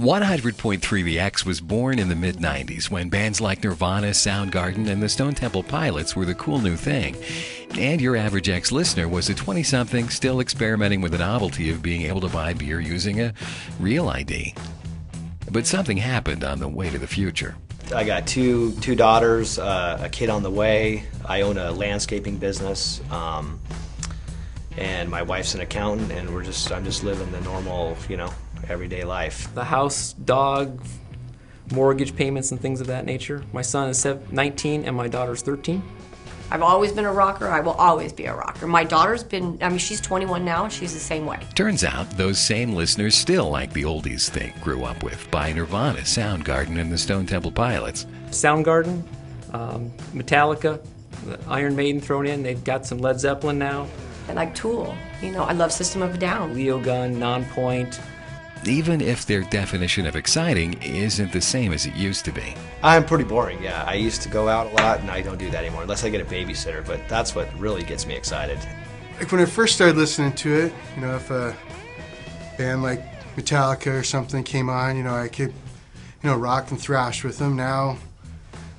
100.3 The X was born in the mid-90s when bands like Nirvana, Soundgarden, and the Stone Temple Pilots were the cool new thing. And your average X listener was a 20-something still experimenting with the novelty of being able to buy beer using a real ID. But something happened on the way to the future. I got two daughters, a kid on the way. I own a landscaping business, and my wife's an accountant, and I'm just living the normal, everyday life. The house, dog, mortgage payments, and things of that nature. My son is 19, and my daughter's 13. I've always been a rocker. I will always be a rocker. My daughter's she's 21 now. She's the same way. Turns out those same listeners still like the oldies they grew up with by Nirvana, Soundgarden, and the Stone Temple Pilots. Soundgarden, Metallica, Iron Maiden thrown in. They've got some Led Zeppelin now. I like Tool. I love System of a Down. Leo Gunn, Nonpoint. Even if their definition of exciting isn't the same as it used to be. I'm pretty boring, yeah. I used to go out a lot, and I don't do that anymore, unless I get a babysitter, but that's what really gets me excited. Like when I first started listening to it, if a band like Metallica or something came on, I could, rock and thrash with them. Now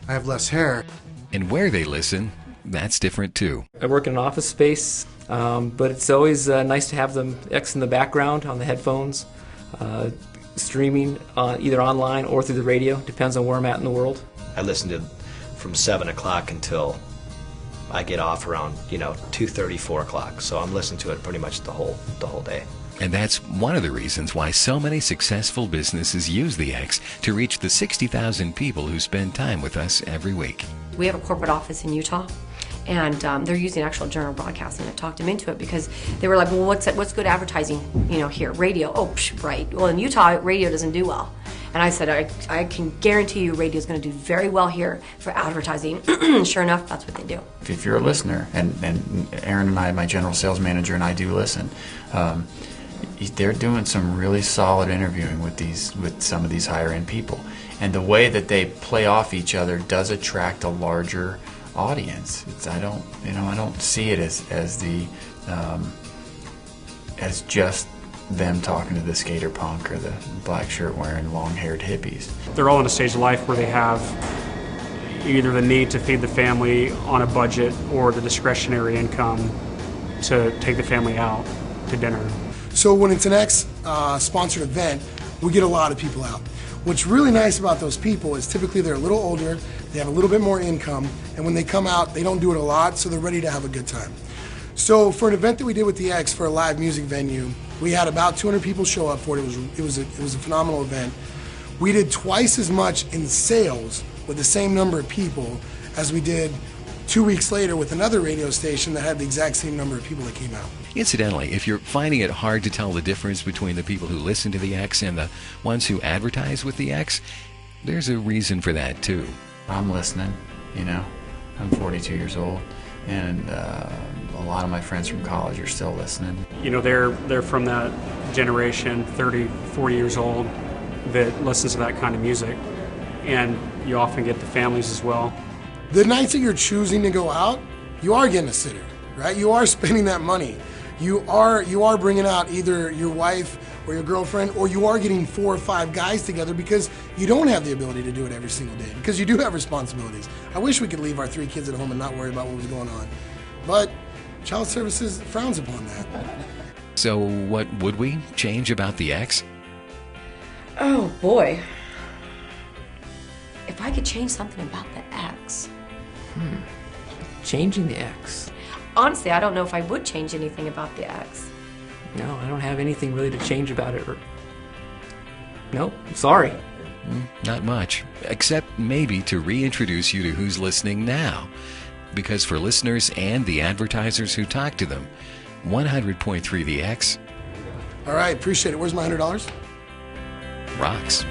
I have less hair. And where they listen, that's different too. I work in an office space, but it's always nice to have the X in the background on the headphones. Streaming either online or through the radio, depends on where I'm at in the world. I listen to from 7 o'clock until I get off around 2:30, 4 o'clock. So I'm listening to it pretty much the whole day. And that's one of the reasons why so many successful businesses use the X to reach the 60,000 people who spend time with us every week. We have a corporate office in Utah, and they're using actual general broadcasting. I talked them into it because they were like, well, what's good advertising, here? Radio. Oh, right. Well, in Utah, radio doesn't do well. And I said, I can guarantee you radio is going to do very well here for advertising. Sure enough, that's what they do. If you're a listener, and Aaron and I, my general sales manager, and I do listen, they're doing some really solid interviewing with some of these higher end people. And the way that they play off each other does attract a larger audience. I don't see it as just them talking to the skater punk or the black shirt wearing long haired hippies. They're all in a stage of life where they have either the need to feed the family on a budget or the discretionary income to take the family out to dinner. So when it's an X sponsored event, we get a lot of people out. What's really nice about those people is typically they're a little older, they have a little bit more income, and when they come out, they don't do it a lot, so they're ready to have a good time. So for an event that we did with the X for a live music venue, we had about 200 people show up for it. It was a phenomenal event. We did twice as much in sales with the same number of people as we did 2 weeks later with another radio station that had the exact same number of people that came out. Incidentally, if you're finding it hard to tell the difference between the people who listen to the X and the ones who advertise with the X, there's a reason for that too. I'm listening, I'm 42 years old, and a lot of my friends from college are still listening. They're from that generation, 30, 40 years old, that listens to that kind of music, and you often get the families as well. The nights that you're choosing to go out, you are getting a sitter, right? You are spending that money. You are bringing out either your wife or your girlfriend, or you are getting 4 or 5 guys together because you don't have the ability to do it every single day, because you do have responsibilities. I wish we could leave our 3 kids at home and not worry about what was going on, but child services frowns upon that. So what would we change about the X? Oh boy. If I could change something about the X. Changing the X. Honestly, I don't know if I would change anything about the X. No, I don't have anything really to change about it. Nope, sorry. Not much, except maybe to reintroduce you to who's listening now. Because for listeners and the advertisers who talk to them, 100.3 The X. All right, appreciate it. Where's my $100? Rocks.